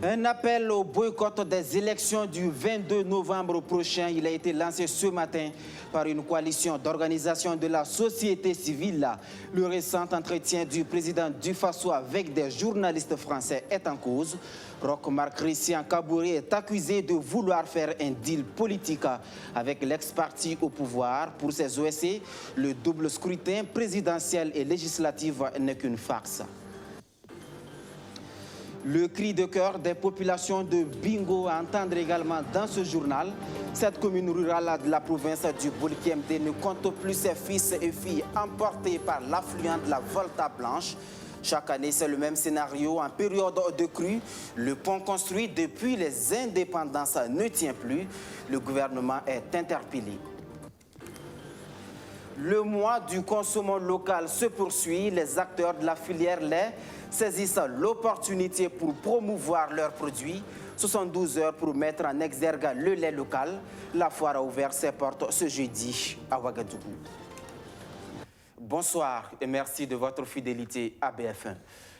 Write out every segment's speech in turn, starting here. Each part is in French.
Un appel au boycott des élections du 22 novembre prochain. Il a été lancé ce matin par une coalition d'organisations de la société civile. Le récent entretien du président du Faso avec des journalistes français est en cause. Roch-Marc Christian Kaboré est accusé de vouloir faire un deal politique avec l'ex-parti au pouvoir. Pour ces OSC, le double scrutin présidentiel et législatif n'est qu'une farce. Le cri de cœur des populations de Bingo à entendre également dans ce journal. Cette commune rurale de la province du Boulikiemté ne compte plus ses fils et filles emportés par l'affluent de la Volta Blanche. Chaque année, c'est le même scénario. En période de crue, le pont construit depuis les indépendances ne tient plus. Le gouvernement est interpellé. Le mois du consommant local se poursuit. Les acteurs de la filière lait saisissent l'opportunité pour promouvoir leurs produits. 72 heures pour mettre en exergue le lait local. La foire a ouvert ses portes ce jeudi à Ouagadougou. Bonsoir et merci de votre fidélité à BF1.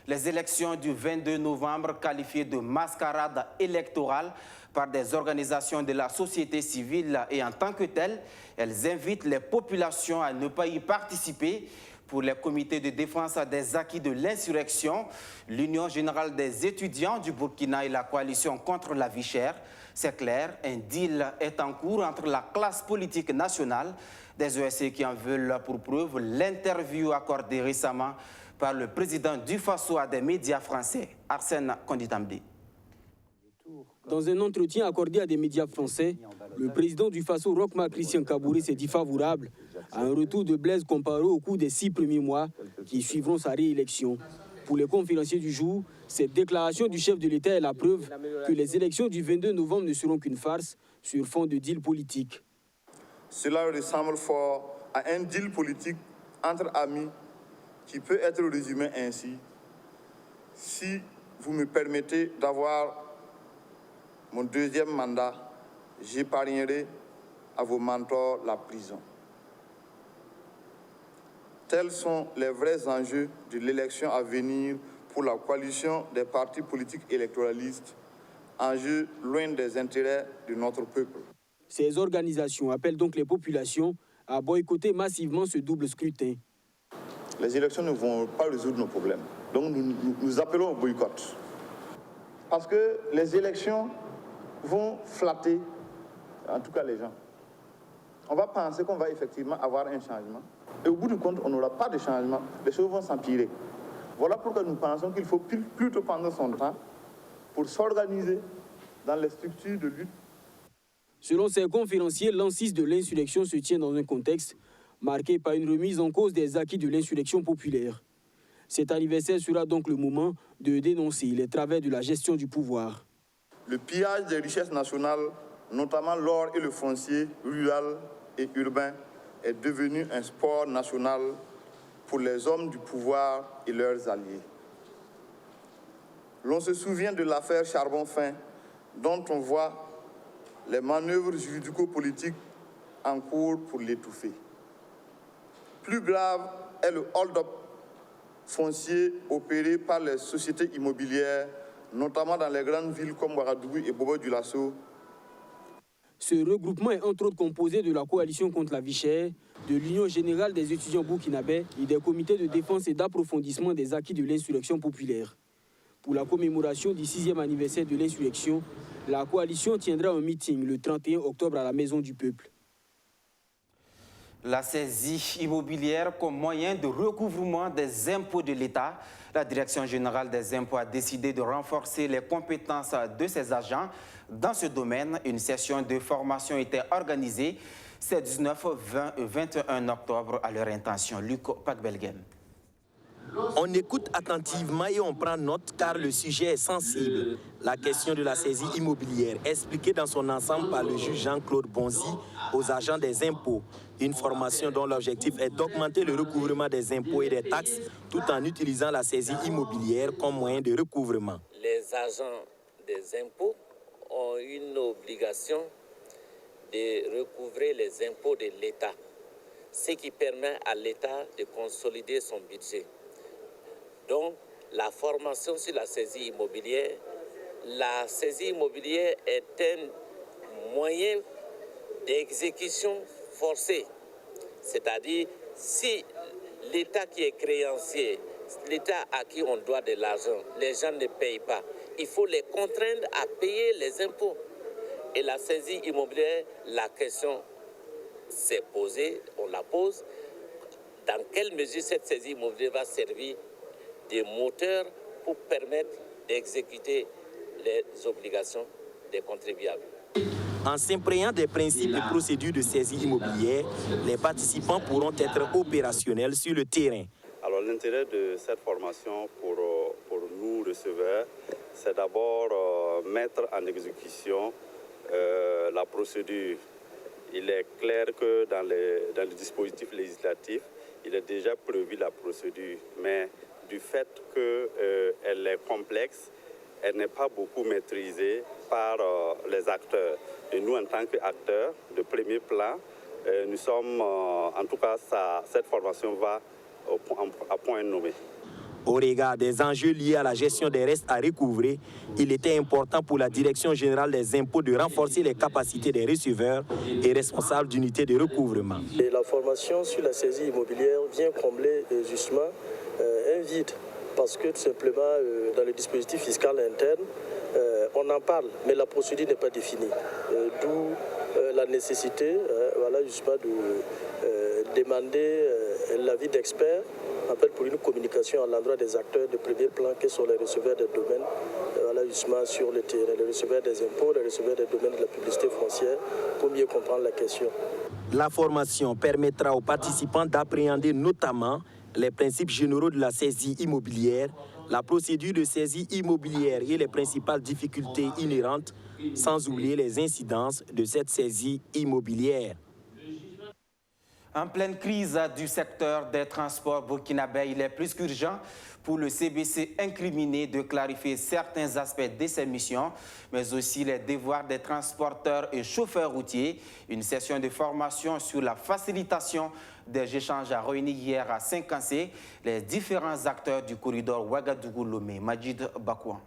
Les élections du 22 novembre qualifiées de mascarade électorale par des organisations de la société civile et en tant que telles, elles invitent les populations à ne pas y participer. Pour les comités de défense des acquis de l'insurrection, l'Union générale des étudiants du Burkina et la coalition contre la vie chère, c'est clair, un deal est en cours entre la classe politique nationale, des ESC qui en veulent pour preuve l'interview accordée récemment par le président du Faso à des médias français, Arsène Konditambi. Dans un entretien accordé à des médias français, le président du Faso, Roch-Marc Christian Kaboré, s'est dit favorable à un retour de Blaise comparé au cours des 6 premiers mois qui suivront sa réélection. Pour les conférenciers du jour, cette déclaration du chef de l'État est la preuve que les élections du 22 novembre ne seront qu'une farce sur fond de deal politique. Cela ressemble fort à un deal politique entre amis qui peut être résumé ainsi. Si vous me permettez d'avoir mon deuxième mandat, j'épargnerai à vos mentors la prison. Tels sont les vrais enjeux de l'élection à venir pour la coalition des partis politiques électoralistes, enjeux loin des intérêts de notre peuple. Ces organisations appellent donc les populations à boycotter massivement ce double scrutin. Les élections ne vont pas résoudre nos problèmes. Donc nous appelons au boycott. Parce que les élections vont flatter, en tout cas les gens. On va penser qu'on va effectivement avoir un changement. Et au bout du compte, on n'aura pas de changement. Les choses vont s'empirer. Voilà pourquoi nous pensons qu'il faut plutôt prendre son temps pour s'organiser dans les structures de lutte. Selon ces conférenciers, l'an-6 de l'insurrection se tient dans un contexte marqué par une remise en cause des acquis de l'insurrection populaire. Cet anniversaire sera donc le moment de dénoncer les travers de la gestion du pouvoir. Le pillage des richesses nationales, notamment l'or et le foncier rural et urbain, est devenu un sport national pour les hommes du pouvoir et leurs alliés. L'on se souvient de l'affaire Charbon Fin, dont on voit les manœuvres juridico-politiques en cours pour l'étouffer. Plus grave est le hold-up foncier opéré par les sociétés immobilières, notamment dans les grandes villes comme Ouagadougou et Bobo-Dioulasso. Ce regroupement est entre autres composé de la coalition contre la vie chère, de l'Union générale des étudiants burkinabés et des comités de défense et d'approfondissement des acquis de l'insurrection populaire. Pour la commémoration du 6e anniversaire de l'insurrection, la coalition tiendra un meeting le 31 octobre à la Maison du Peuple. La saisie immobilière comme moyen de recouvrement des impôts de l'État. La Direction générale des impôts a décidé de renforcer les compétences de ses agents. Dans ce domaine, une session de formation était organisée ces 19, 20 et 21 octobre à leur intention. Luc Pakbelgem. On écoute attentivement et on prend note car le sujet est sensible. La question de la saisie immobilière, expliquée dans son ensemble par le juge Jean-Claude Bonzi aux agents des impôts. Une formation dont l'objectif est d'augmenter le recouvrement des impôts et des taxes tout en utilisant la saisie immobilière comme moyen de recouvrement. Les agents des impôts ont une obligation de recouvrer les impôts de l'État, ce qui permet à l'État de consolider son budget. Donc, la formation sur la saisie immobilière la saisie immobilière est un moyen d'exécution forcée. C'est-à-dire, si l'État qui est créancier, l'État à qui on doit de l'argent, les gens ne payent pas, il faut les contraindre à payer les impôts. Et la saisie immobilière, la question s'est posée, on la pose. Dans quelle mesure cette saisie immobilière va servir de moteur pour permettre d'exécuter les obligations des contribuables? En s'imprégnant des principes et procédures de saisie immobilière, les participants pourront être opérationnels sur le terrain. Alors l'intérêt de cette formation pour nous receveurs, c'est d'abord mettre en exécution la procédure. Il est clair que dans le dispositif législatif, il est déjà prévu la procédure, mais du fait qu'elle est complexe, elle n'est pas beaucoup maîtrisée par les acteurs. Et nous, en tant qu'acteurs de premier plan, nous sommes, en tout cas, cette formation va à point nommé. Au regard des enjeux liés à la gestion des restes à recouvrer, il était important pour la Direction générale des impôts de renforcer les capacités des receveurs et responsables d'unités de recouvrement. Et la formation sur la saisie immobilière vient combler justement un vide, parce que tout simplement, dans le dispositif fiscal interne, on en parle, mais la procédure n'est pas définie. D'où la nécessité justement de demander l'avis d'experts pour une communication à l'endroit des acteurs de premier plan, que sont les receveurs des domaines, justement sur le terrain, les receveurs des impôts, les receveurs des domaines de la publicité foncière, pour mieux comprendre la question. La formation permettra aux participants d'appréhender notamment les principes généraux de la saisie immobilière, la procédure de saisie immobilière et les principales difficultés inhérentes, sans oublier les incidences de cette saisie immobilière. En pleine crise du secteur des transports burkinabé, il est plus qu'urgent pour le CBC incriminé de clarifier certains aspects de ses missions, mais aussi les devoirs des transporteurs et chauffeurs routiers. Une session de formation sur la facilitation des échanges a réuni hier à Saint-Cancé les différents acteurs du corridor Ouagadougou-Lomé. Majid Bakouan.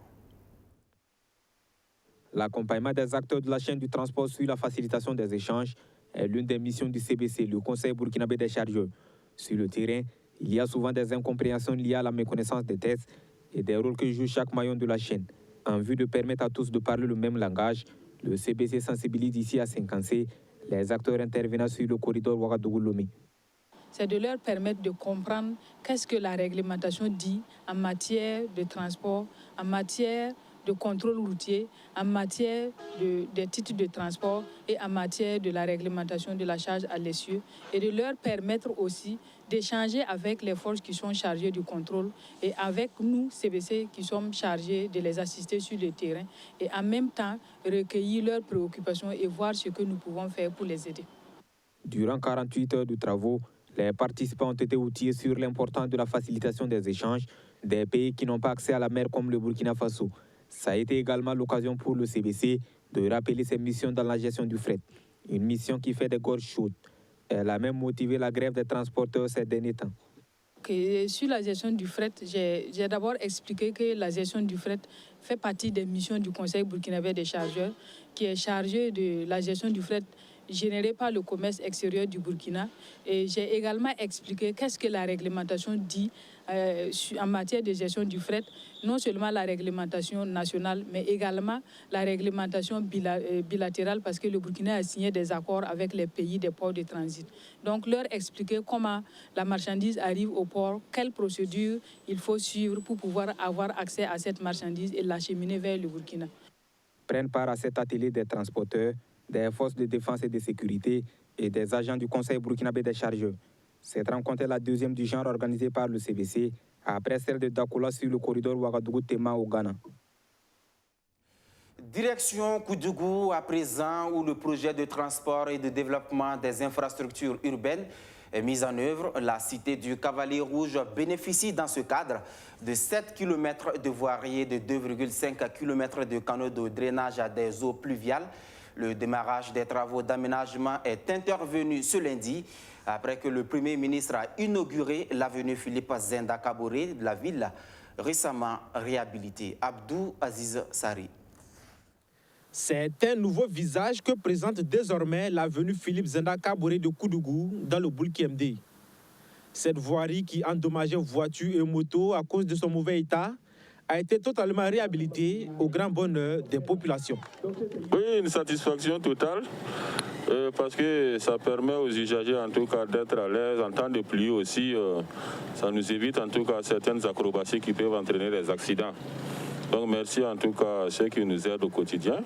L'accompagnement des acteurs de la chaîne du transport sur la facilitation des échanges est l'une des missions du CBC, le Conseil burkinabé des chargeurs. Sur le terrain, il y a souvent des incompréhensions liées à la méconnaissance des textes et des rôles que joue chaque maillon de la chaîne. En vue de permettre à tous de parler le même langage, le CBC sensibilise ici à Saint-Cancé les acteurs intervenant sur le corridor Ouagadougou-Lomé. C'est de leur permettre de comprendre qu'est-ce que la réglementation dit en matière de transport, en matière de contrôle routier, en matière des titres de transport et en matière de la réglementation de la charge à l'essieu, et de leur permettre aussi d'échanger avec les forces qui sont chargées du contrôle et avec nous, CBC, qui sommes chargés de les assister sur le terrain et en même temps recueillir leurs préoccupations et voir ce que nous pouvons faire pour les aider. Durant 48 heures de travaux, les participants ont été outillés sur l'importance de la facilitation des échanges des pays qui n'ont pas accès à la mer comme le Burkina Faso. Ça a été également l'occasion pour le CBC de rappeler ses missions dans la gestion du fret. Une mission qui fait des gorges chaudes. Elle a même motivé la grève des transporteurs ces derniers temps. Sur la gestion du fret, j'ai d'abord expliqué que la gestion du fret fait partie des missions du Conseil burkinabé des chargeurs, qui est chargé de la gestion du fret générée par le commerce extérieur du Burkina. Et j'ai également expliqué qu'est-ce que la réglementation dit en matière de gestion du fret, non seulement la réglementation nationale, mais également la réglementation bilatérale, parce que le Burkina a signé des accords avec les pays des ports de transit. Donc, leur expliquer comment la marchandise arrive au port, quelle procédure il faut suivre pour pouvoir avoir accès à cette marchandise et l'acheminer vers le Burkina. Prennent part à cet atelier des transporteurs, des forces de défense et de sécurité et des agents du Conseil burkinabé des chargeurs. Cette rencontre est la deuxième du genre organisée par le CBC, après celle de Dakola sur le corridor Ouagadougou-Tema au Ghana. Direction Koudougou à présent, où le projet de transport et de développement des infrastructures urbaines est mis en œuvre. La cité du Cavalier Rouge bénéficie dans ce cadre de 7 km de voirie et de 2,5 km de canaux de drainage à des eaux pluviales. Le démarrage des travaux d'aménagement est intervenu ce lundi après que le Premier ministre a inauguré l'avenue Philippe Zenda Kaboré de la ville récemment réhabilitée. Abdou Aziz Sari. C'est un nouveau visage que présente désormais l'avenue Philippe Zenda Kaboré de Koudougou dans le Boulkiemde. Cette voirie qui endommageait voitures et motos à cause de son mauvais état a été totalement réhabilitée au grand bonheur des populations. Oui, une satisfaction totale parce que ça permet aux usagers en tout cas d'être à l'aise. En temps de pluie aussi, ça nous évite en tout cas certaines acrobaties qui peuvent entraîner des accidents. Donc merci en tout cas à ceux qui nous aident au quotidien.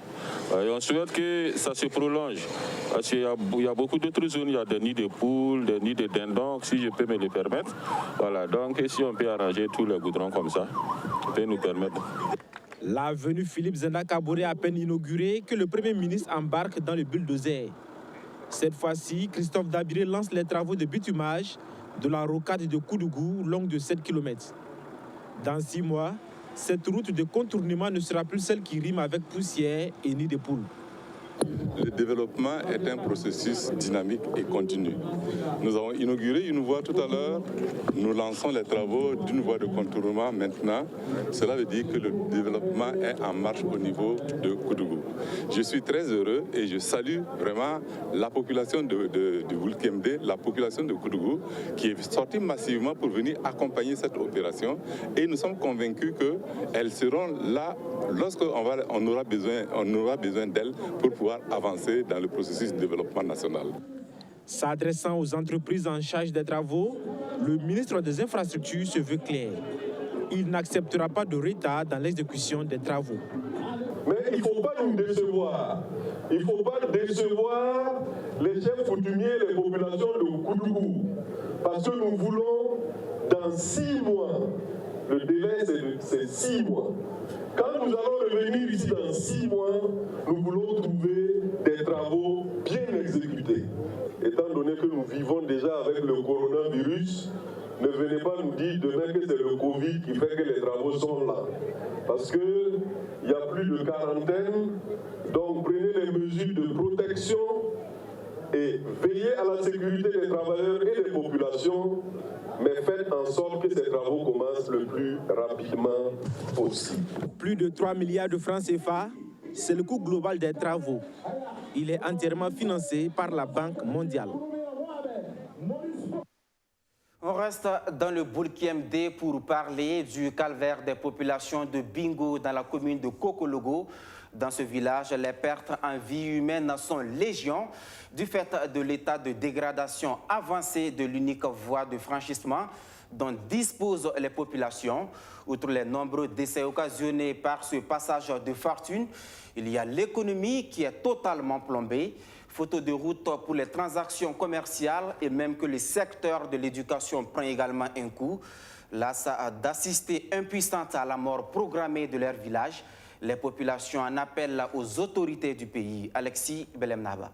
Et on souhaite que ça se prolonge. Parce qu'il y a beaucoup d'autres zones, il y a des nids de poules, des nids de dindons, si je peux me le permettre. Voilà, donc si on peut arranger tous les goudrons comme ça, ça peut nous permettre. L'avenue Philippe Zenda Kaboré à peine inaugurée que le Premier ministre embarque dans le bulldozer. Cette fois-ci, Christophe Dabiré lance les travaux de bitumage de la rocade de Koudougou, longue de 7 km. Dans 6 mois, cette route de contournement ne sera plus celle qui rime avec poussière et nid de poule. Le développement est un processus dynamique et continu. Nous avons inauguré une voie tout à l'heure. Nous lançons les travaux d'une voie de contournement maintenant. Cela veut dire que le développement est en marche au niveau de Koudougou. Je suis très heureux et je salue vraiment la population de Boulkiemde, la population de Koudougou, qui est sortie massivement pour venir accompagner cette opération. Et nous sommes convaincus qu'elles seront là lorsqu'on aura besoin d'elles pour pouvoir avancer dans le processus de développement national. S'adressant aux entreprises en charge des travaux, le ministre des Infrastructures se veut clair. Il n'acceptera pas de retard dans l'exécution des travaux. Mais il ne faut pas nous décevoir. Il ne faut pas décevoir les chefs coutumiers, les populations de Koudougou. Parce que nous voulons, dans 6 mois, le délai c'est 6 mois. Quand nous allons revenir ici dans 6 mois, nous voulons trouver des travaux bien exécutés. Étant donné que nous vivons déjà avec le coronavirus, ne venez pas nous dire demain que c'est le Covid qui fait que les travaux sont là. Parce qu'il y a plus de quarantaine, donc prenez les mesures de protection et veillez à la sécurité des travailleurs et des populations, mais faites en sorte que ces travaux commencent le plus rapidement possible. Plus de 3 milliards de francs CFA, c'est le coût global des travaux. Il est entièrement financé par la Banque mondiale. On reste dans le Boulkiemde pour parler du calvaire des populations de Bingo dans la commune de Kokologo. Dans ce village, les pertes en vie humaine sont légion du fait de l'état de dégradation avancée de l'unique voie de franchissement dont disposent les populations. Outre les nombreux décès occasionnés par ce passage de fortune, il y a l'économie qui est totalement plombée. Photo de route pour les transactions commerciales et même que le secteur de l'éducation prend également un coup. Là, ça a d'assister impuissante à la mort programmée de leur village. Les populations en appellent aux autorités du pays. Alexis Belemnaba.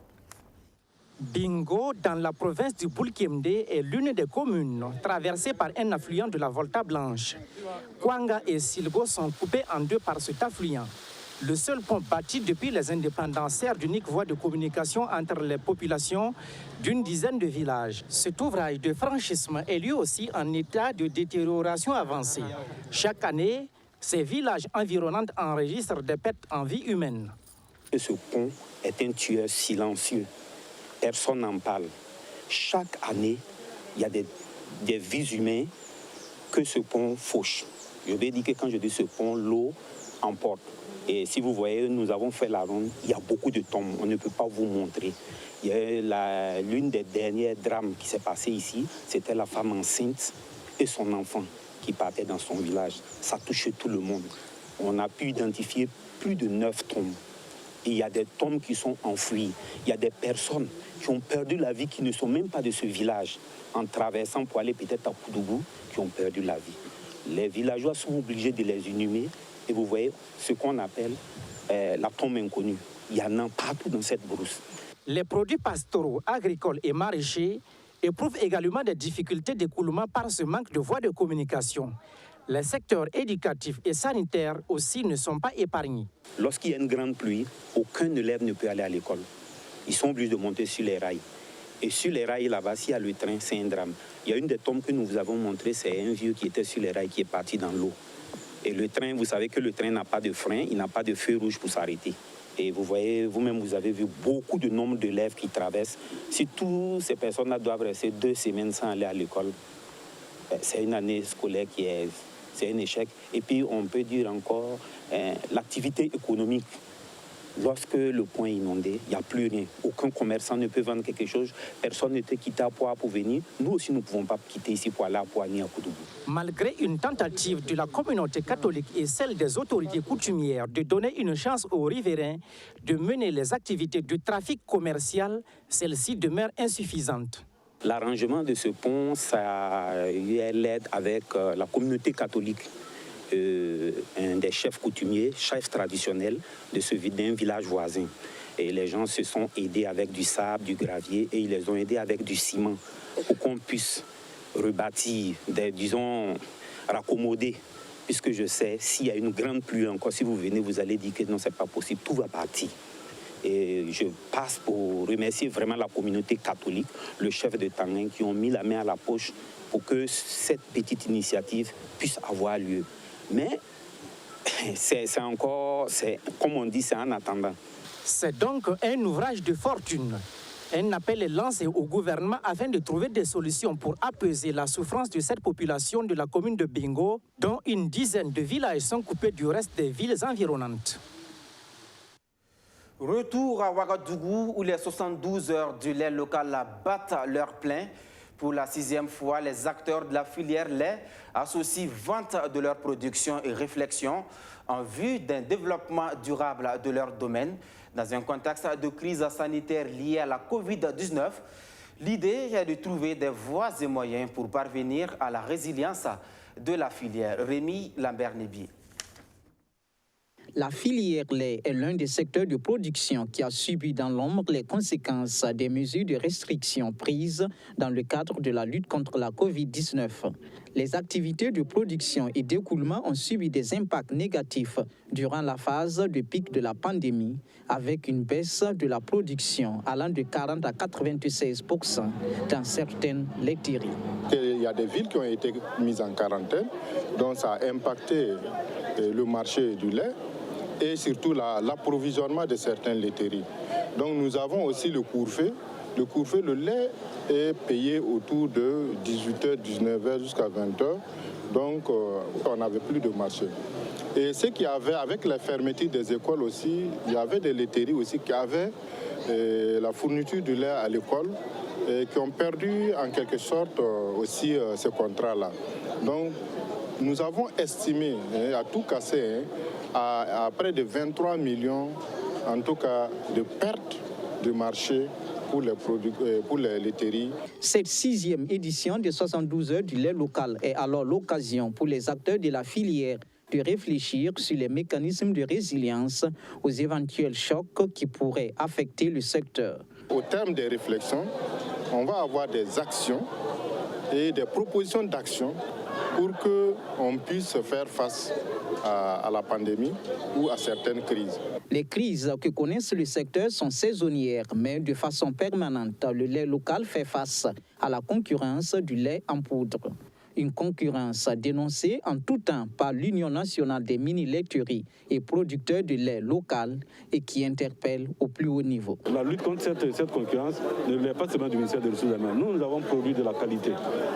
Bingo, dans la province du Boulkiemde, est l'une des communes traversées par un affluent de la Volta Blanche. Kwanga et Silgo sont coupés en deux par cet affluent. Le seul pont bâti depuis les indépendances sert d'unique voie de communication entre les populations d'une dizaine de villages. Cet ouvrage de franchissement est lui aussi en état de détérioration avancée. Chaque année, ces villages environnants enregistrent des pertes en vie humaine. Ce pont est un tueur silencieux. Personne n'en parle. Chaque année, il y a des vies humaines que ce pont fauche. Je vais dire que quand je dis ce pont, l'eau emporte. Et si vous voyez, nous avons fait la ronde, il y a beaucoup de tombes, on ne peut pas vous montrer. Il y a l'une des dernières drames qui s'est passée ici, c'était la femme enceinte et son enfant qui partaient dans son village. Ça touchait tout le monde. On a pu identifier plus de 9 tombes. Et il y a des tombes qui sont enfouies. Il y a des personnes qui ont perdu la vie, qui ne sont même pas de ce village, en traversant pour aller peut-être à Koudougou, qui ont perdu la vie. Les villageois sont obligés de les inhumer. Et vous voyez ce qu'on appelle la tombe inconnue. Il y en a partout dans cette brousse. Les produits pastoraux, agricoles et maraîchers éprouvent également des difficultés d'écoulement par ce manque de voies de communication. Les secteurs éducatifs et sanitaires aussi ne sont pas épargnés. Lorsqu'il y a une grande pluie, aucun élève ne peut aller à l'école. Ils sont obligés de monter sur les rails. Et sur les rails, là-bas, s'il y a le train, c'est un drame. Il y a une des tombes que nous vous avons montrées, c'est un vieux qui était sur les rails qui est parti dans l'eau. Et le train, vous savez que le train n'a pas de frein, il n'a pas de feu rouge pour s'arrêter. Et vous voyez, vous-même, vous avez vu beaucoup de nombre d'élèves qui traversent. Si toutes ces personnes-là doivent rester 2 semaines sans aller à l'école, c'est une année scolaire c'est un échec. Et puis, on peut dire encore, l'activité économique, lorsque le pont est inondé, il n'y a plus rien. Aucun commerçant ne peut vendre quelque chose. Personne ne peut quitter à Poix pour venir. Nous aussi, nous ne pouvons pas quitter ici pour aller à Poix ni à Koudougou. Malgré une tentative de la communauté catholique et celle des autorités coutumières de donner une chance aux riverains de mener les activités du trafic commercial, celle-ci demeure insuffisante. L'arrangement de ce pont, ça a eu l'aide avec la communauté catholique. Un des chefs coutumiers, chefs traditionnels d'un village voisin. Et les gens se sont aidés avec du sable, du gravier, et ils les ont aidés avec du ciment pour qu'on puisse rebâtir, disons, raccommoder. Puisque je sais, s'il y a une grande pluie encore, si vous venez, vous allez dire que non, c'est pas possible, tout va partir. Et je passe pour remercier vraiment la communauté catholique, le chef de Tanguin, qui ont mis la main à la poche pour que cette petite initiative puisse avoir lieu. Mais c'est encore, comme on dit, c'est en attendant. C'est donc un ouvrage de fortune. Un appel est lancé au gouvernement afin de trouver des solutions pour apaiser la souffrance de cette population de la commune de Bingo, dont une dizaine de villages sont coupés du reste des villes environnantes. Retour à Ouagadougou où les 72 heures du lait local battent leur plein. Pour la 6e fois, les acteurs de la filière lait associent vente de leur production et réflexion en vue d'un développement durable de leur domaine. Dans un contexte de crise sanitaire liée à la Covid-19, l'idée est de trouver des voies et moyens pour parvenir à la résilience de la filière. Rémi Lambert-Nébi. La filière lait est l'un des secteurs de production qui a subi dans l'ombre les conséquences des mesures de restriction prises dans le cadre de la lutte contre la Covid-19. Les activités de production et d'écoulement ont subi des impacts négatifs durant la phase de pic de la pandémie, avec une baisse de la production allant de 40 à 96% dans certaines laiteries. Il y a des villes qui ont été mises en quarantaine, donc ça a impacté le marché du lait et surtout l'approvisionnement de certaines laiteries. Donc nous avons aussi le couvre-feu. Le couvre-feu, le lait est payé autour de 18h, 19h jusqu'à 20h. Donc on n'avait plus de marché. Et ce qu'il y avait, avec la fermeture des écoles aussi, il y avait des laiteries aussi qui avaient la fourniture du lait à l'école et qui ont perdu en quelque sorte aussi ce contrat-là. Donc nous avons estimé, à tout casser, à près de 23 millions, en tout cas, de pertes de marché pour les laiteries. Cette 6e édition des 72 heures du lait local est alors l'occasion pour les acteurs de la filière de réfléchir sur les mécanismes de résilience aux éventuels chocs qui pourraient affecter le secteur. Au terme des réflexions, on va avoir des actions et des propositions d'action pour qu'on puisse faire face à la pandémie ou à certaines crises. Les crises que connaissent le secteur sont saisonnières, mais de façon permanente, le lait local fait face à la concurrence du lait en poudre. Une concurrence dénoncée en tout temps par l'Union nationale des mini-laiteries et producteurs de lait local et qui interpelle au plus haut niveau. La lutte contre cette concurrence ne vient pas seulement du ministère des Ressources humaines. Nous avons produit de la qualité.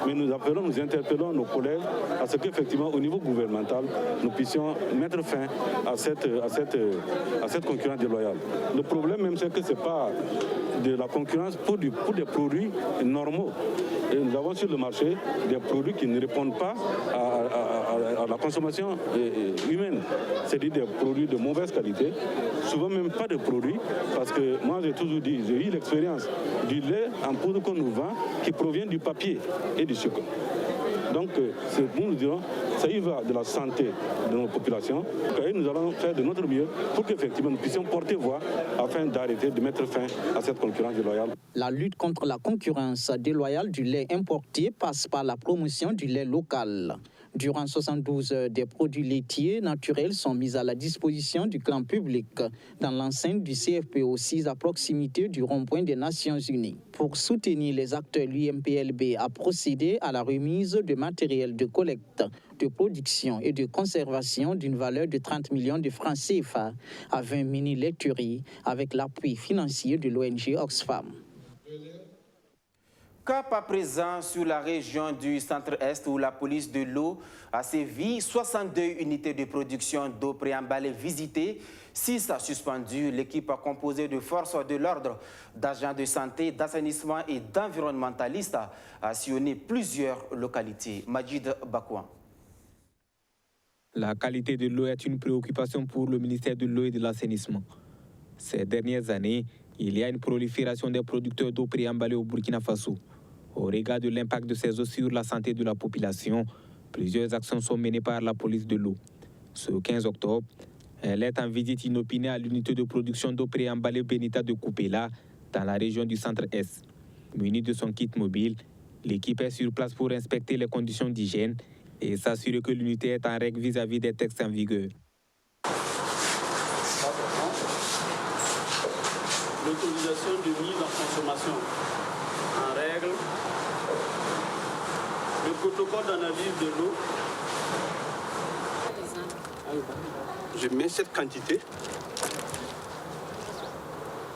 Mais nous interpellons nos collègues à ce qu'effectivement, au niveau gouvernemental, nous puissions mettre fin à cette concurrence déloyale. Le problème même, c'est que ce n'est pas de la concurrence pour des produits normaux. Et nous avons sur le marché des produits qui ne répondent pas à la consommation humaine. C'est-à-dire des produits de mauvaise qualité, souvent même pas de produits, parce que moi j'ai toujours dit, j'ai eu l'expérience du lait en poudre qu'on nous vend qui provient du papier et du sucre. Donc, nous dirons, ça y va de la santé de nos populations et nous allons faire de notre mieux pour qu'effectivement nous puissions porter voix afin d'arrêter, de mettre fin à cette concurrence déloyale. La lutte contre la concurrence déloyale du lait importé passe par la promotion du lait local. Durant 72 heures, des produits laitiers naturels sont mis à la disposition du clan public dans l'enceinte du CFPO 6 à proximité du rond-point des Nations Unies. Pour soutenir les acteurs, l'UMPLB a procédé à la remise de matériel de collecte, de production et de conservation d'une valeur de 30 millions de francs CFA à 20 mini-laiteries avec l'appui financier de l'ONG Oxfam. Cap à présent sur la région du centre-est où la police de l'eau a sévi, 62 unités de production d'eau préemballée visitées, 6 a suspendu. L'équipe composée de forces de l'ordre, d'agents de santé, d'assainissement et d'environnementalistes a sillonné plusieurs localités. Majid Bakouan. La qualité de l'eau est une préoccupation pour le ministère de l'eau et de l'assainissement. Ces dernières années, il y a une prolifération des producteurs d'eau préemballée au Burkina Faso. Au regard de l'impact de ces eaux sur la santé de la population, plusieurs actions sont menées par la police de l'eau. Ce 15 octobre, elle est en visite inopinée à l'unité de production d'eau préemballée Benita de Koupela, dans la région du centre-est. Munie de son kit mobile, l'équipe est sur place pour inspecter les conditions d'hygiène et s'assurer que l'unité est en règle vis-à-vis des textes en vigueur. L'autorisation de mise en consommation en règle, le protocole d'analyse de l'eau. Je mets cette quantité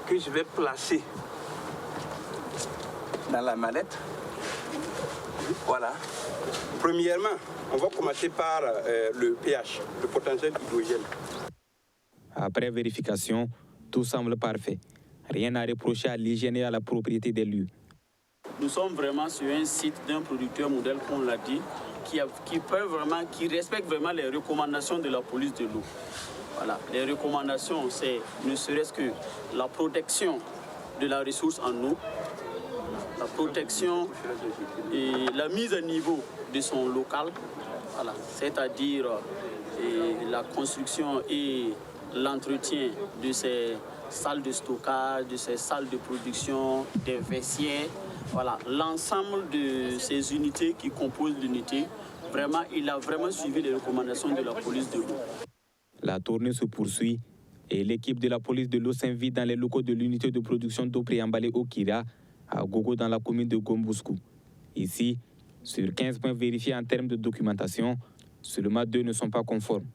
que je vais placer dans la mallette. Voilà. Premièrement, on va commencer par le pH, le potentiel hydrogène. Après vérification, tout semble parfait. Rien à reprocher à l'hygiène et à la propriété des lieux. Nous sommes vraiment sur un site d'un producteur modèle, comme on l'a dit, qui respecte vraiment les recommandations de la police de l'eau. Voilà. Les recommandations, c'est ne serait-ce que la protection de la ressource en eau, la protection et la mise à niveau de son local, voilà. C'est-à-dire la construction et l'entretien de ces salles de stockage, de ces salles de production, des vestiaires. Voilà, l'ensemble de ces unités qui composent l'unité, vraiment, il a vraiment suivi les recommandations de la police de l'eau. La tournée se poursuit et l'équipe de la police de l'eau s'invite dans les locaux de l'unité de production d'eau préemballée Okira, à Gogo dans la commune de Gombouskou. Ici, sur 15 points vérifiés en termes de documentation, seulement 2 ne sont pas conformes.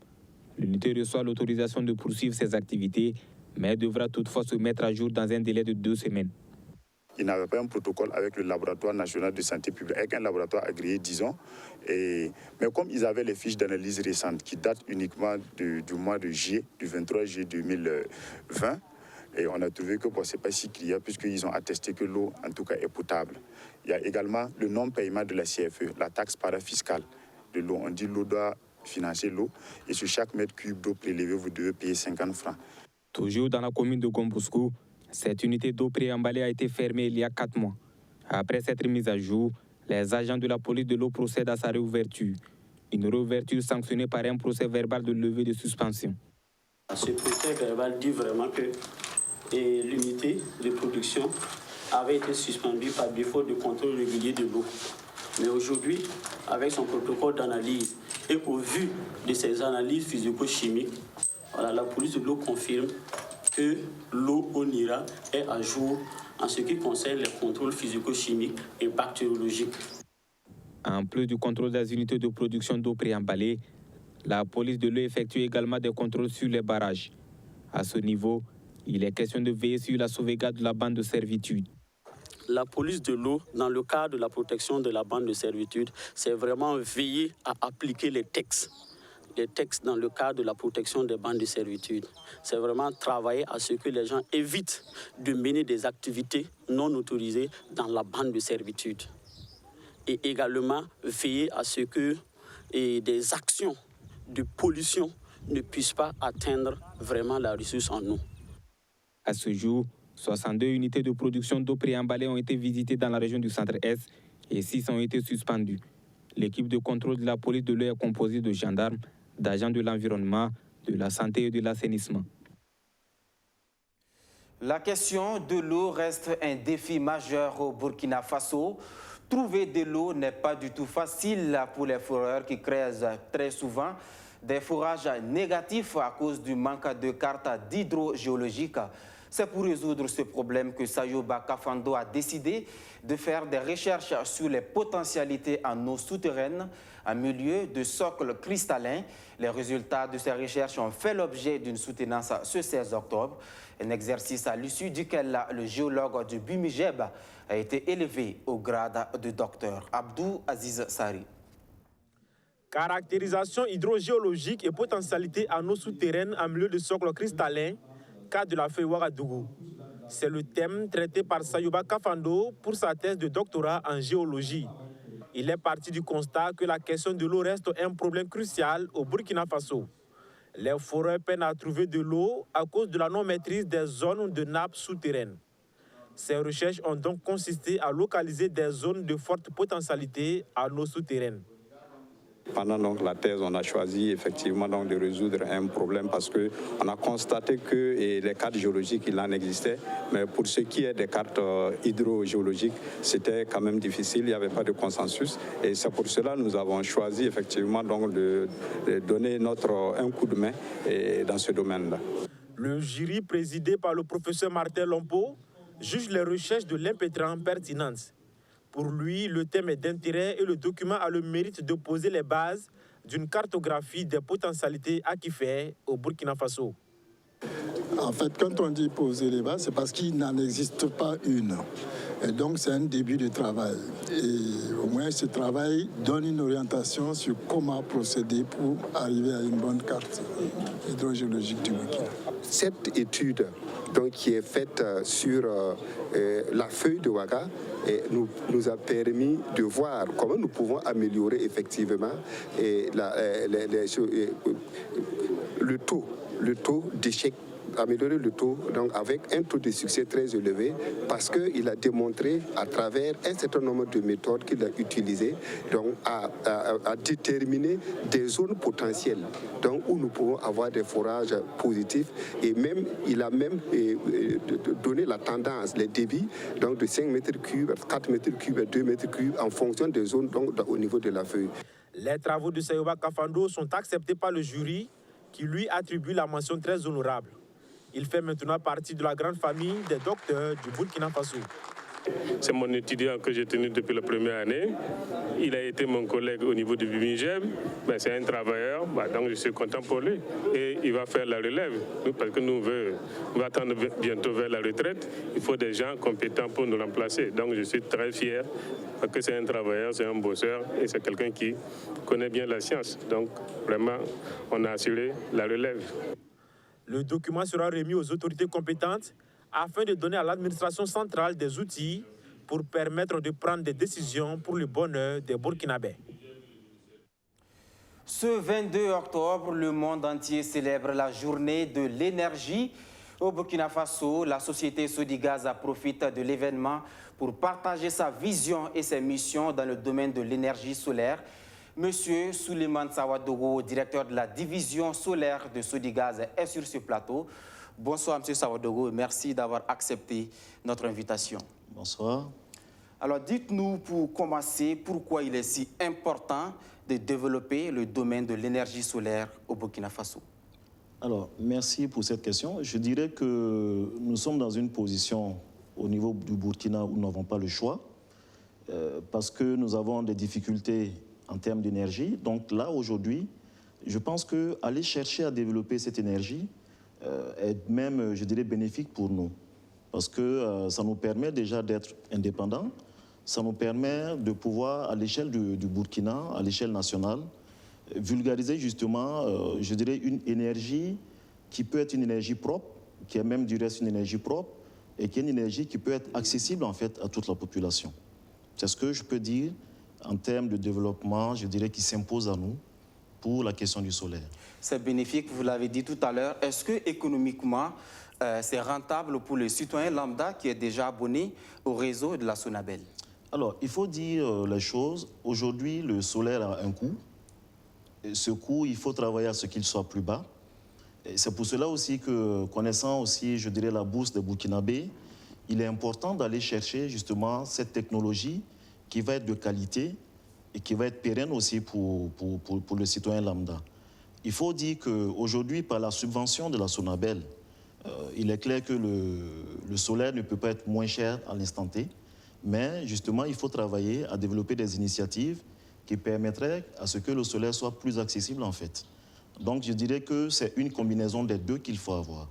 L'unité reçoit l'autorisation de poursuivre ses activités, mais devra toutefois se mettre à jour dans un délai de 2 semaines. Ils n'avaient pas un protocole avec le laboratoire national de santé publique, avec un laboratoire agréé, disons. Mais comme ils avaient les fiches d'analyse récentes qui datent uniquement du mois de juillet, du 23 juillet 2020, et on a trouvé que ce n'est pas si criard puisqu'ils ont attesté que l'eau, en tout cas, est potable. Il y a également le non-paiement de la CFE, la taxe parafiscale de l'eau. On dit l'eau doit financer l'eau et sur chaque mètre cube d'eau prélevée, vous devez payer 50 francs. Toujours dans la commune de Gombouskou, cette unité d'eau préemballée a été fermée il y a 4 mois. Après cette mise à jour, les agents de la police de l'eau procèdent à sa réouverture. Une réouverture sanctionnée par un procès verbal de levée de suspension. Ce procès verbal dit vraiment que l'unité de production avait été suspendue par défaut de contrôle régulier de l'eau. Mais aujourd'hui, avec son protocole d'analyse et au vu de ses analyses physico-chimiques, voilà, la police de l'eau confirme que l'eau Onira est à jour en ce qui concerne les contrôles physico-chimiques et bactériologiques. En plus du contrôle des unités de production d'eau préemballée, la police de l'eau effectue également des contrôles sur les barrages. À ce niveau, il est question de veiller sur la sauvegarde de la bande de servitude. La police de l'eau, dans le cadre de la protection de la bande de servitude, c'est vraiment veiller à appliquer les textes dans le cadre de la protection des bandes de servitude. C'est vraiment travailler à ce que les gens évitent de mener des activités non autorisées dans la bande de servitude. Et également veiller à ce que des actions de pollution ne puissent pas atteindre vraiment la ressource en eau. À ce jour, 62 unités de production d'eau préemballée ont été visitées dans la région du centre-est et 6 ont été suspendues. L'équipe de contrôle de la police de l'eau est composée de gendarmes, d'agents de l'environnement, de la santé et de l'assainissement. La question de l'eau reste un défi majeur au Burkina Faso. Trouver de l'eau n'est pas du tout facile pour les foreurs qui creusent très souvent des forages négatifs à cause du manque de cartes d'hydrogéologique. C'est pour résoudre ce problème que Sayoba Kafando a décidé de faire des recherches sur les potentialités en eau souterraine en milieu de socle cristallin. Les résultats de ces recherches ont fait l'objet d'une soutenance ce 16 octobre, un exercice à l'issue duquel le géologue du BUMIGEB a été élevé au grade de docteur. Abdou Aziz Sari. Caractérisation hydrogéologique et potentialité en eau souterraine en milieu de socle cristallin, cas de la feuille Ouagadougou. C'est le thème traité par Sayoba Kafando pour sa thèse de doctorat en géologie. Il est parti du constat que la question de l'eau reste un problème crucial au Burkina Faso. Les foreurs peinent à trouver de l'eau à cause de la non-maîtrise des zones de nappes souterraines. Ces recherches ont donc consisté à localiser des zones de forte potentialité en eau souterraine. Pendant donc la thèse, on a choisi effectivement donc de résoudre un problème parce qu'on a constaté que les cartes géologiques, il en existait, mais pour ce qui est des cartes hydrogéologiques, c'était quand même difficile, il n'y avait pas de consensus. Et c'est pour cela que nous avons choisi effectivement donc de donner un coup de main dans ce domaine-là. Le jury présidé par le professeur Martin Lompo juge les recherches de l'impétrant pertinentes. Pour lui, le thème est d'intérêt et le document a le mérite de poser les bases d'une cartographie des potentialités aquifères au Burkina Faso. En fait, quand on dit poser les bases, c'est parce qu'il n'en existe pas une. Et donc, c'est un début de travail. Et au moins, ce travail donne une orientation sur comment procéder pour arriver à une bonne carte hydrogéologique du Burkina. Cette étude donc, qui est faite sur la feuille de Ouaga nous a permis de voir comment nous pouvons améliorer effectivement le taux d'échec, améliorer le taux donc avec un taux de succès très élevé parce qu'il a démontré à travers un certain nombre de méthodes qu'il a utilisées donc à déterminer des zones potentielles donc où nous pouvons avoir des forages positifs et même il a même donné la tendance, les débits donc de 5 mètres cubes, 4 mètres cubes et 2 mètres cubes en fonction des zones donc au niveau de la feuille. Les travaux de Sayoba Kafando sont acceptés par le jury qui lui attribue la mention très honorable. Il fait maintenant partie de la grande famille des docteurs du Burkina Faso. C'est mon étudiant que j'ai tenu depuis la première année. Il a été mon collègue au niveau du BUMIGEB. C'est un travailleur, donc je suis content pour lui. Et il va faire la relève, parce que nous on va tendre bientôt vers la retraite. Il faut des gens compétents pour nous remplacer. Donc je suis très fier, parce que c'est un travailleur, c'est un bosseur, et c'est quelqu'un qui connaît bien la science. Donc vraiment, on a assuré la relève. Le document sera remis aux autorités compétentes afin de donner à l'administration centrale des outils pour permettre de prendre des décisions pour le bonheur des Burkinabés. Ce 22 octobre, le monde entier célèbre la journée de l'énergie. Au Burkina Faso, la société Sodigaz profite de l'événement pour partager sa vision et ses missions dans le domaine de l'énergie solaire. Monsieur Souleymane Sawadogo, directeur de la division solaire de Sodigaz, est sur ce plateau. Bonsoir, Monsieur Sawadogo, et merci d'avoir accepté notre invitation. Bonsoir. Alors, dites-nous pour commencer, pourquoi il est si important de développer le domaine de l'énergie solaire au Burkina Faso? Alors, merci pour cette question. Je dirais que nous sommes dans une position au niveau du Burkina où nous n'avons pas le choix, parce que nous avons des difficultés en termes d'énergie. Donc là, aujourd'hui, je pense qu'aller chercher à développer cette énergie est même, je dirais, bénéfique pour nous. Parce que ça nous permet déjà d'être indépendants, ça nous permet de pouvoir, à l'échelle du Burkina, à l'échelle nationale, vulgariser justement, je dirais, une énergie qui peut être une énergie propre, qui est même du reste une énergie propre, et qui est une énergie qui peut être accessible en fait à toute la population. C'est ce que je peux dire en termes de développement, je dirais, qui s'impose à nous pour la question du solaire. C'est bénéfique, vous l'avez dit tout à l'heure. Est-ce que économiquement, c'est rentable pour le citoyen lambda qui est déjà abonné au réseau de la Sonabel? Alors, il faut dire les choses. Aujourd'hui, le solaire a un coût. Et ce coût, il faut travailler à ce qu'il soit plus bas. C'est pour cela aussi que, connaissant aussi, je dirais, la bourse des Burkinabés, il est important d'aller chercher justement cette technologie qui va être de qualité et qui va être pérenne aussi pour le citoyen lambda. Il faut dire qu'aujourd'hui, par la subvention de la Sonabel, il est clair que le solaire ne peut pas être moins cher à l'instant T, mais justement, il faut travailler à développer des initiatives qui permettraient à ce que le solaire soit plus accessible en fait. Donc je dirais que c'est une combinaison des deux qu'il faut avoir.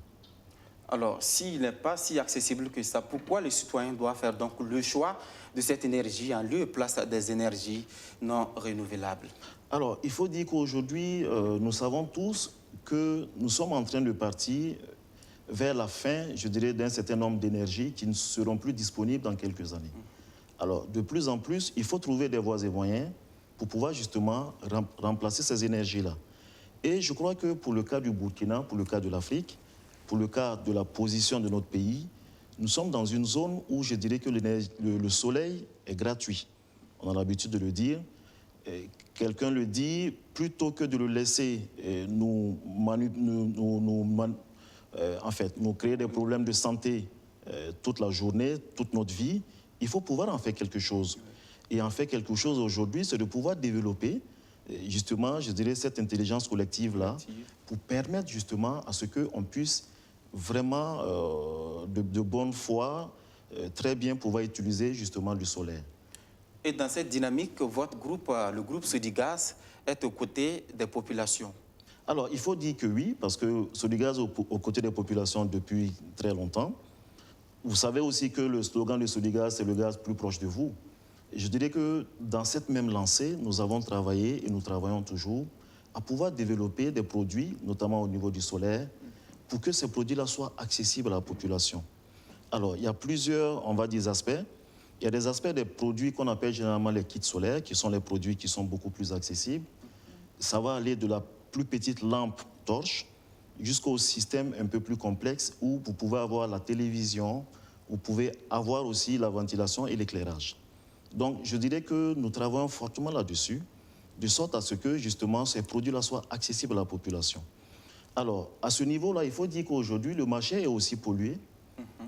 Alors, s'il n'est pas si accessible que ça, pourquoi le citoyen doit faire donc le choix de cette énergie en lieu et place des énergies non renouvelables? Alors, il faut dire qu'aujourd'hui, nous savons tous que nous sommes en train de partir vers la fin, je dirais, d'un certain nombre d'énergies qui ne seront plus disponibles dans quelques années. Alors, de plus en plus, il faut trouver des voies et moyens pour pouvoir justement remplacer ces énergies-là. Et je crois que pour le cas du Burkina, pour le cas de l'Afrique, pour le cas de la position de notre pays, nous sommes dans une zone où je dirais que le soleil est gratuit. On a l'habitude de le dire. Quelqu'un le dit, plutôt que de le laisser nous créer des problèmes de santé toute la journée, toute notre vie, il faut pouvoir en faire quelque chose. Et en faire quelque chose aujourd'hui, c'est de pouvoir développer justement, je dirais, cette intelligence collective-là pour permettre justement à ce qu'on puisse vraiment, de bonne foi, très bien pouvoir utiliser justement le solaire. Et dans cette dynamique, votre groupe, le groupe Sodigaz, est aux côtés des populations? Alors, il faut dire que oui, parce que Sodigaz est aux côtés des populations depuis très longtemps. Vous savez aussi que le slogan de Sodigaz, c'est le gaz plus proche de vous. Et je dirais que dans cette même lancée, nous avons travaillé et nous travaillons toujours à pouvoir développer des produits, notamment au niveau du solaire, pour que ces produits-là soient accessibles à la population. Alors, il y a plusieurs, on va dire, aspects. Il y a des aspects des produits qu'on appelle généralement les kits solaires, qui sont les produits qui sont beaucoup plus accessibles. Ça va aller de la plus petite lampe torche jusqu'au système un peu plus complexe où vous pouvez avoir la télévision, vous pouvez avoir aussi la ventilation et l'éclairage. Donc, je dirais que nous travaillons fortement là-dessus, de sorte à ce que, justement, ces produits-là soient accessibles à la population. Alors, à ce niveau-là, il faut dire qu'aujourd'hui, le marché est aussi pollué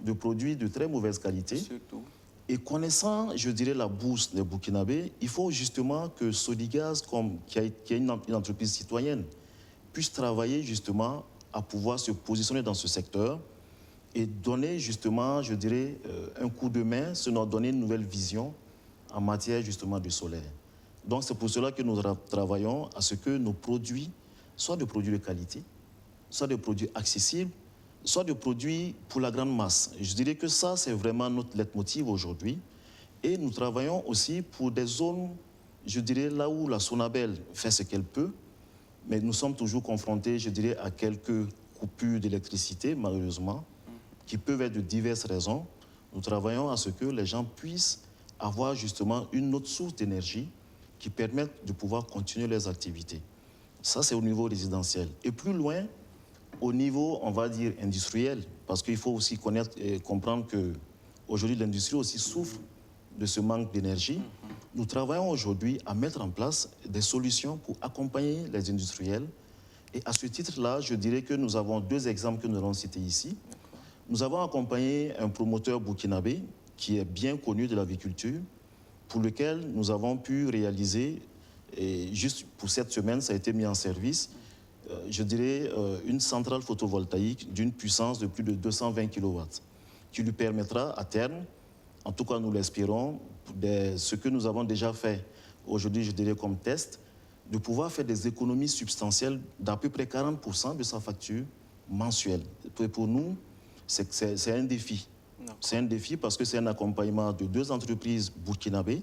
de produits de très mauvaise qualité. Surtout. Et connaissant, je dirais, la bourse des Burkinabés, il faut justement que Sodigaz, qui est une entreprise citoyenne, puisse travailler justement à pouvoir se positionner dans ce secteur et donner justement, je dirais, un coup de main, sinon donner une nouvelle vision en matière justement du solaire. Donc c'est pour cela que nous travaillons à ce que nos produits soient des produits de qualité, soit des produits accessibles, soit des produits pour la grande masse. Je dirais que ça, c'est vraiment notre leitmotiv aujourd'hui. Et nous travaillons aussi pour des zones, je dirais, là où la Sonabel fait ce qu'elle peut, mais nous sommes toujours confrontés, je dirais, à quelques coupures d'électricité, malheureusement, qui peuvent être de diverses raisons. Nous travaillons à ce que les gens puissent avoir justement une autre source d'énergie qui permette de pouvoir continuer leurs activités. Ça, c'est au niveau résidentiel. Et plus loin, au niveau, on va dire, industriel, parce qu'il faut aussi connaître et comprendre qu'aujourd'hui, l'industrie aussi souffre de ce manque d'énergie. Nous travaillons aujourd'hui à mettre en place des solutions pour accompagner les industriels. Et à ce titre-là, je dirais que nous avons deux exemples que nous allons citer ici. Nous avons accompagné un promoteur burkinabé qui est bien connu de l'aviculture, pour lequel nous avons pu réaliser, et juste pour cette semaine, ça a été mis en service, je dirais, une centrale photovoltaïque d'une puissance de plus de 220 kW, qui lui permettra à terme, en tout cas nous l'espérons, ce que nous avons déjà fait aujourd'hui, je dirais comme test, de pouvoir faire des économies substantielles d'à peu près 40% de sa facture mensuelle. Pour nous, c'est un défi. C'est un défi parce que c'est un accompagnement de deux entreprises burkinabées.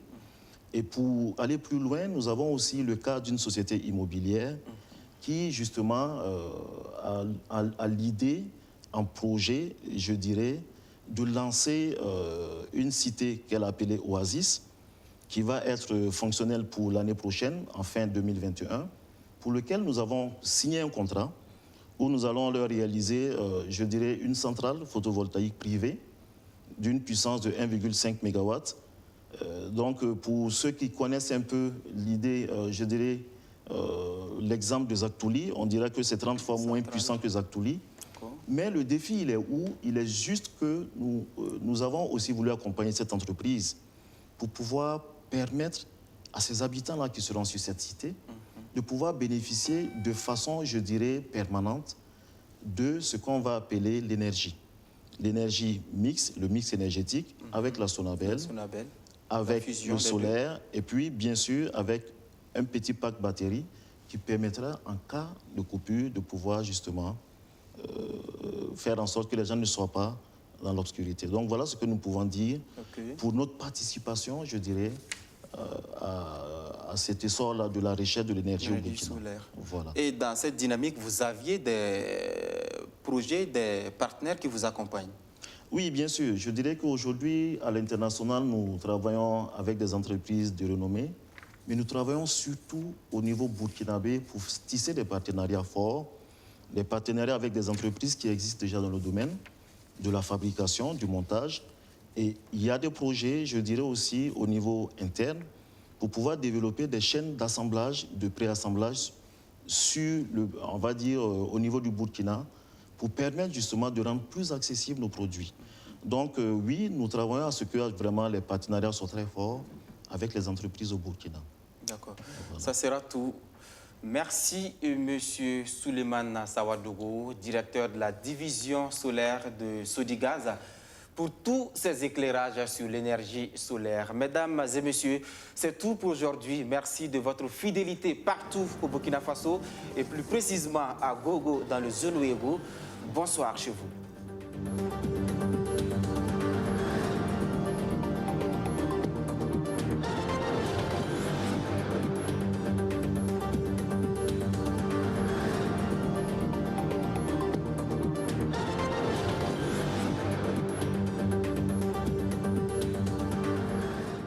Et pour aller plus loin, nous avons aussi le cas d'une société immobilière qui, justement, a l'idée, un projet, je dirais, de lancer une cité qu'elle a appelée Oasis, qui va être fonctionnelle pour l'année prochaine, en fin 2021, pour lequel nous avons signé un contrat où nous allons leur réaliser, je dirais, une centrale photovoltaïque privée d'une puissance de 1,5 MW. Donc, pour ceux qui connaissent un peu l'idée, je dirais, l'exemple de Zaktouli, on dirait que c'est 30 fois moins puissant que Zaktouli. Mais le défi, il est où? Il est juste que nous avons aussi voulu accompagner cette entreprise pour pouvoir permettre à ces habitants-là qui seront sur cette cité de pouvoir bénéficier de façon, je dirais, permanente de ce qu'on va appeler l'énergie. L'énergie mixte, le mix énergétique, avec la Sonabel, avec le solaire, et puis, bien sûr, avec un petit pack batterie qui permettra, en cas de coupure, de pouvoir justement faire en sorte que les gens ne soient pas dans l'obscurité. Donc, voilà ce que nous pouvons dire pour notre participation, je dirais, à cet essor-là de la recherche de l'énergie au Burkina. Voilà. Et dans cette dynamique, vous aviez des projets, des partenaires qui vous accompagnent? Oui, bien sûr. Je dirais qu'aujourd'hui, à l'international, nous travaillons avec des entreprises de renommée, mais nous travaillons surtout au niveau burkinabé pour tisser des partenariats forts, des partenariats avec des entreprises qui existent déjà dans le domaine de la fabrication, du montage. Et il y a des projets, je dirais aussi, au niveau interne, pour pouvoir développer des chaînes d'assemblage, de préassemblage sur, on va dire, au niveau du Burkina, pour permettre justement de rendre plus accessibles nos produits. Donc oui, nous travaillons à ce que vraiment les partenariats soient très forts avec les entreprises au Burkina. D'accord. Voilà. Ça sera tout. Merci, Monsieur Souleymane Sawadougou, directeur de la division solaire de Sodigaz, pour tous ces éclairages sur l'énergie solaire. Mesdames et messieurs, c'est tout pour aujourd'hui. Merci de votre fidélité partout au Burkina Faso et plus précisément à Gogo dans le Zone Ouégo. Bonsoir chez vous.